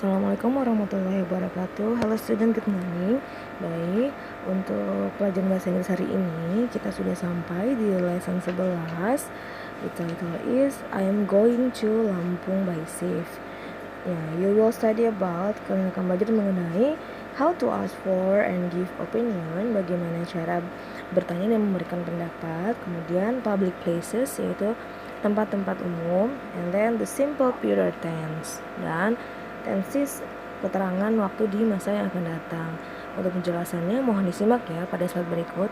Assalamualaikum warahmatullahi wabarakatuh. Halo student, good morning. Baik, untuk pelajaran bahasa Inggris hari ini kita sudah sampai di lesson 11. The title is I am going to Lampung by safe. Ya, you will study about, kalian akan belajar mengenai how to ask for and give opinion, bagaimana cara bertanya dan memberikan pendapat. Kemudian public places, yaitu tempat-tempat umum, and then the simple future tense, dan tenses keterangan waktu di masa yang akan datang. Untuk penjelasannya mohon disimak ya pada slide berikut.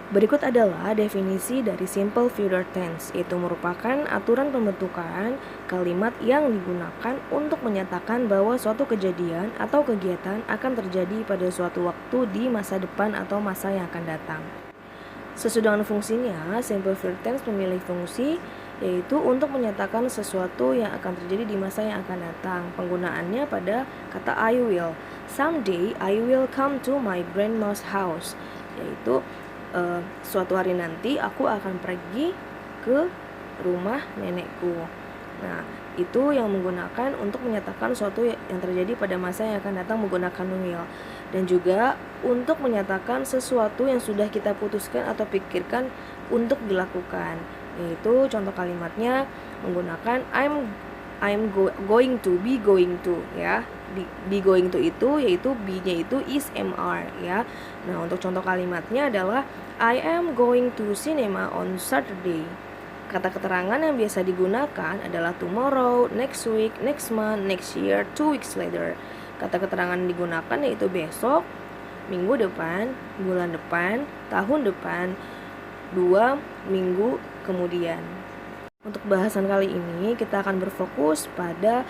Berikut adalah definisi dari simple future tense, yaitu merupakan aturan pembentukan kalimat yang digunakan untuk menyatakan bahwa suatu kejadian atau kegiatan akan terjadi pada suatu waktu di masa depan atau masa yang akan datang. Sesudah dengan fungsinya, simple future tense memilih fungsi yaitu untuk menyatakan sesuatu yang akan terjadi di masa yang akan datang. Penggunaannya pada kata I will. Someday I will come to my grandma's house, yaitu suatu hari nanti aku akan pergi ke rumah nenekku. Nah, itu yang menggunakan untuk menyatakan sesuatu yang terjadi pada masa yang akan datang menggunakan will. Dan juga untuk menyatakan sesuatu yang sudah kita putuskan atau pikirkan untuk dilakukan, yaitu contoh kalimatnya menggunakan going to, be going to ya. Be going to itu yaitu be-nya itu is MR ya. Nah, untuk contoh kalimatnya adalah I am going to cinema on Saturday. Kata keterangan yang biasa digunakan adalah tomorrow, next week, next month, next year, 2 weeks later. Kata keterangan yang digunakan yaitu besok, minggu depan, bulan depan, tahun depan, 2 minggu kemudian. Untuk bahasan kali ini kita akan berfokus pada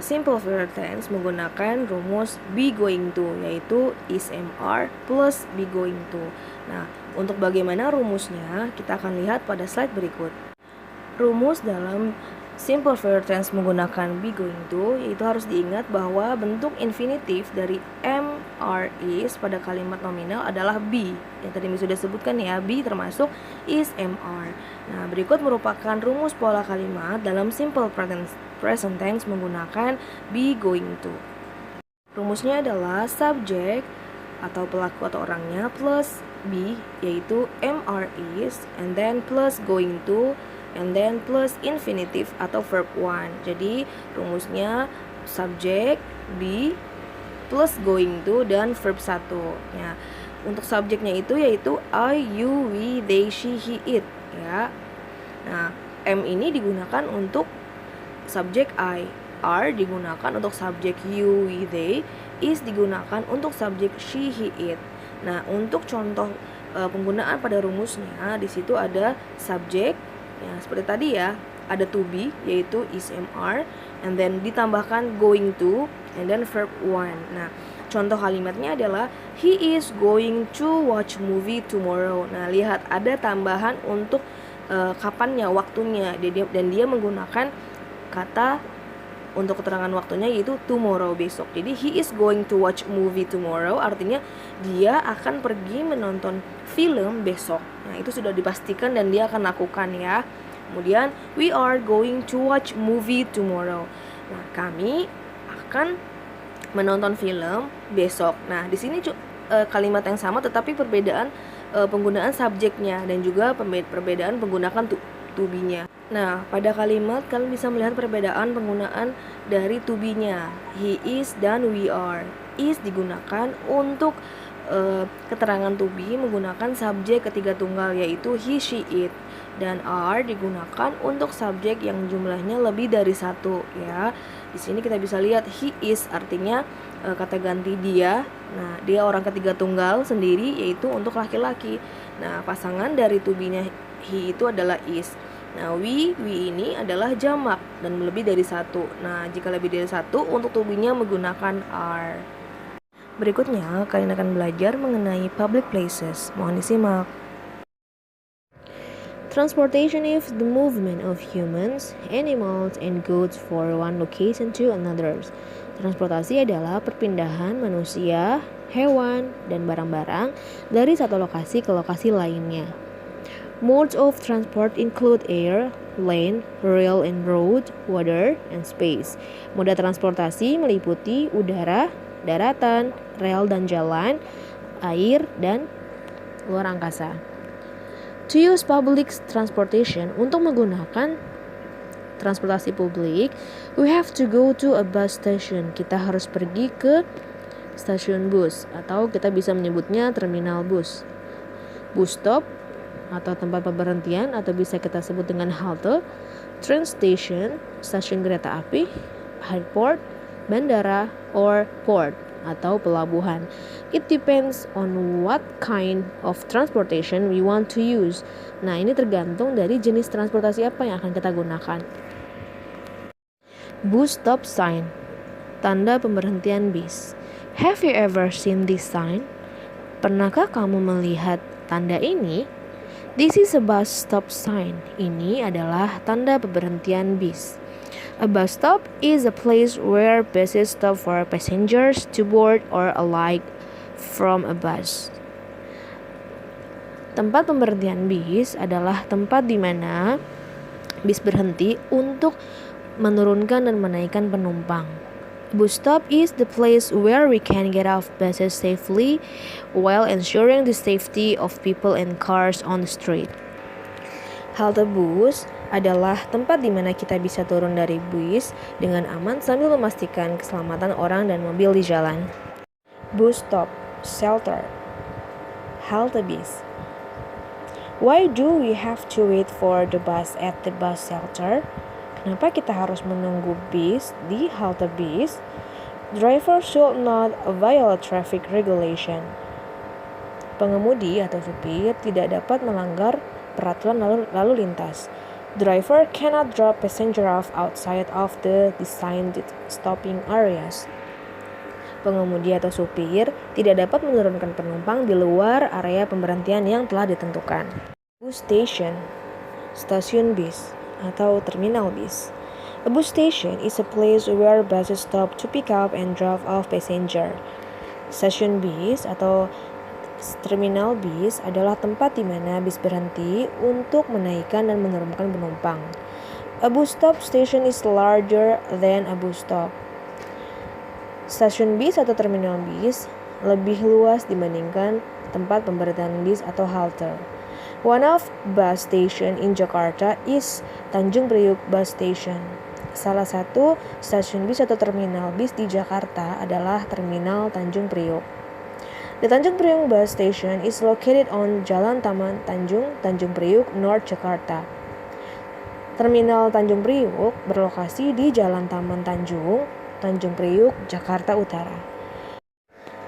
simple future tense menggunakan rumus be going to, yaitu is MR plus be going to. Nah, untuk bagaimana rumusnya kita akan lihat pada slide berikut. Rumus dalam simple future tense menggunakan be going to yaitu harus diingat bahwa bentuk infinitif dari MR is pada kalimat nominal adalah be. Yang tadi sudah sebutkan ya, be termasuk is MR. Nah, berikut merupakan rumus pola kalimat dalam simple present tense menggunakan be going to. Rumusnya adalah subject atau pelaku atau orangnya plus be, yaitu MR is, and then plus going to, and then plus infinitive atau verb 1. Jadi rumusnya subject, be, plus going to, dan verb 1 ya. Untuk subjeknya itu yaitu I, you, we, they, she, he, it ya. Nah, M ini digunakan untuk subjek I, R digunakan untuk subjek you, we, they, is digunakan untuk subjek she, he, it. Nah, untuk contoh penggunaan pada rumusnya di situ ada subjek ya, seperti tadi ya, ada to be yaitu is MR, and then ditambahkan going to, and then verb 1. Nah, contoh kalimatnya adalah he is going to watch movie tomorrow. Nah, lihat ada tambahan untuk kapannya, waktunya, dan dia menggunakan kata untuk keterangan waktunya yaitu tomorrow, besok. Jadi he is going to watch movie tomorrow artinya dia akan pergi menonton film besok. Nah, itu sudah dipastikan dan dia akan lakukan ya. Kemudian we are going to watch movie tomorrow. Nah, kami akan menonton film besok. Nah, di sini kalimat yang sama tetapi perbedaan penggunaan subjeknya dan juga perbedaan penggunaan to be-nya. Nah, pada kalimat kalian bisa melihat perbedaan penggunaan dari to be-nya. He is dan we are. Is digunakan untuk keterangan to be menggunakan subjek ketiga tunggal yaitu he, she, it. Dan are digunakan untuk subjek yang jumlahnya lebih dari satu ya. Di sini kita bisa lihat he is artinya kata ganti dia. Nah, dia orang ketiga tunggal sendiri yaitu untuk laki-laki. Nah, pasangan dari to be-nya he itu adalah is. Nah, we ini adalah jamak dan lebih dari satu. Nah, jika lebih dari satu untuk to be-nya menggunakan are. Berikutnya, kalian akan belajar mengenai public places. Mohon disimak. Transportation is the movement of humans, animals, and goods for one location to another. Transportasi adalah perpindahan manusia, hewan, dan barang-barang dari satu lokasi ke lokasi lainnya. Modes of transport include air, land, rail and road, water, and space. Moda transportasi meliputi udara, daratan, rel dan jalan, air, dan luar angkasa. To use public transportation, untuk menggunakan transportasi publik, we have to go to a bus station. Kita harus pergi ke stasiun bus, atau kita bisa menyebutnya terminal bus. Bus stop atau tempat pemberhentian, atau bisa kita sebut dengan halte, train station, stasiun kereta api, airport, bandara, or port atau pelabuhan. It depends on what kind of transportation we want to use. Nah, ini tergantung dari jenis transportasi apa yang akan kita gunakan. Bus stop sign, tanda pemberhentian bis. Have you ever seen this sign? Pernahkah kamu melihat tanda ini? This is a bus stop sign. Ini adalah tanda pemberhentian bis. A bus stop is a place where buses stop for passengers to board or alight from a bus. Tempat pemberhentian bis adalah tempat di mana bis berhenti untuk menurunkan dan menaikkan penumpang. Bus stop is the place where we can get off buses safely while ensuring the safety of people and cars on the street. Halte bus adalah tempat di mana kita bisa turun dari bus dengan aman sambil memastikan keselamatan orang dan mobil di jalan. Bus stop, shelter, halte bis. Why do we have to wait for the bus at the bus shelter? Kenapa kita harus menunggu bis di halte bis? Driver should not violate traffic regulation. Pengemudi atau supir tidak dapat melanggar peraturan lalu lintas. Driver cannot drop passenger off outside of the designated stopping areas. Pengemudi atau supir tidak dapat menurunkan penumpang di luar area pemberhentian yang telah ditentukan. Bus station, stasiun bis atau terminal bis. A bus station is a place where buses stop to pick up and drop off passenger. Stasiun bis atau terminal bis adalah tempat di mana bis berhenti untuk menaikkan dan menurunkan penumpang. A bus stop station is larger than a bus stop. Stasiun bis atau terminal bis lebih luas dibandingkan tempat pemberhentian bis atau halte. One of bus station in Jakarta is Tanjung Priok Bus Station. Salah satu stasiun bis atau terminal bis di Jakarta adalah Terminal Tanjung Priok. The Tanjung Priok Bus Station is located on Jalan Taman Tanjung, Tanjung Priok, North Jakarta. Terminal Tanjung Priok berlokasi di Jalan Taman Tanjung, Tanjung Priok, Jakarta Utara.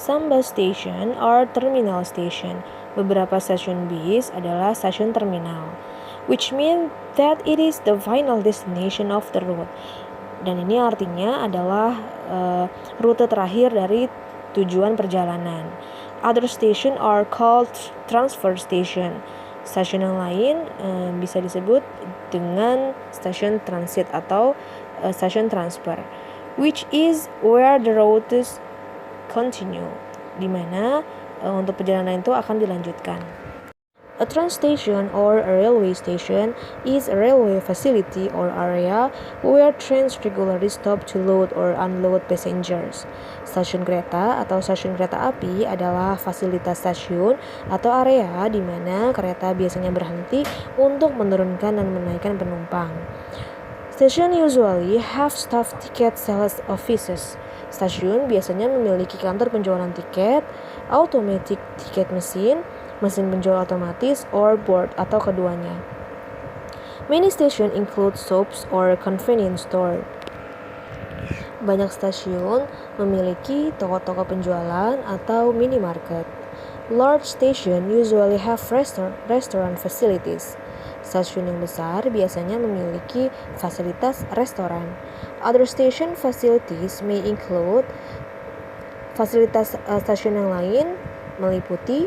Some bus station are terminal station. Beberapa stasiun bis adalah stasiun terminal, which means that it is the final destination of the route. Dan ini artinya adalah rute terakhir dari tujuan perjalanan. Other station are called transfer station. Stasiun yang lain bisa disebut dengan stasiun transit atau stasiun transfer, which is where the routes continue, di mana untuk perjalanan itu akan dilanjutkan. A train station or a railway station is a railway facility or area where trains regularly stop to load or unload passengers. Stasiun kereta atau stasiun kereta api adalah fasilitas stasiun atau area di mana kereta biasanya berhenti untuk menurunkan dan menaikkan penumpang. Station usually have staff ticket sales offices. Stasiun biasanya memiliki kantor penjualan tiket, automatic ticket machine, mesin penjual otomatis, or board atau keduanya. Many stations include shops or convenience store. Banyak stasiun memiliki toko-toko penjualan atau minimarket. Large station usually have restaurant facilities. Stasiun yang besar biasanya memiliki fasilitas restoran. Other station facilities may include fasilitas stasiun yang lain meliputi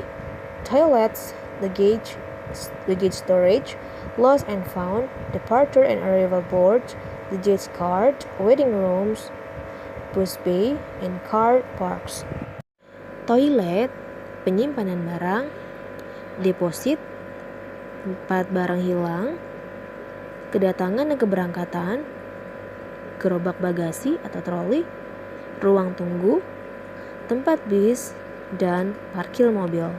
toilets, luggage storage, lost and found, departure and arrival board, luggage cart, waiting rooms, bus bay, and car parks. Toilet, penyimpanan barang, deposit, tempat barang hilang, kedatangan dan keberangkatan, gerobak bagasi atau troli, ruang tunggu, tempat bis, dan parkir mobil.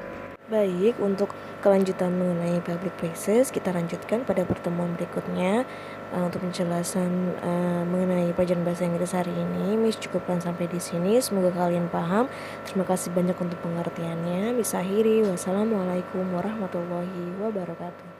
Baik, untuk kelanjutan mengenai public places kita lanjutkan pada pertemuan berikutnya. Untuk penjelasan mengenai pelajaran bahasa Inggris hari ini, Miss cukupkan sampai di sini. Semoga kalian paham. Terima kasih banyak untuk pengertiannya. Miss akhiri, wassalamualaikum warahmatullahi wabarakatuh.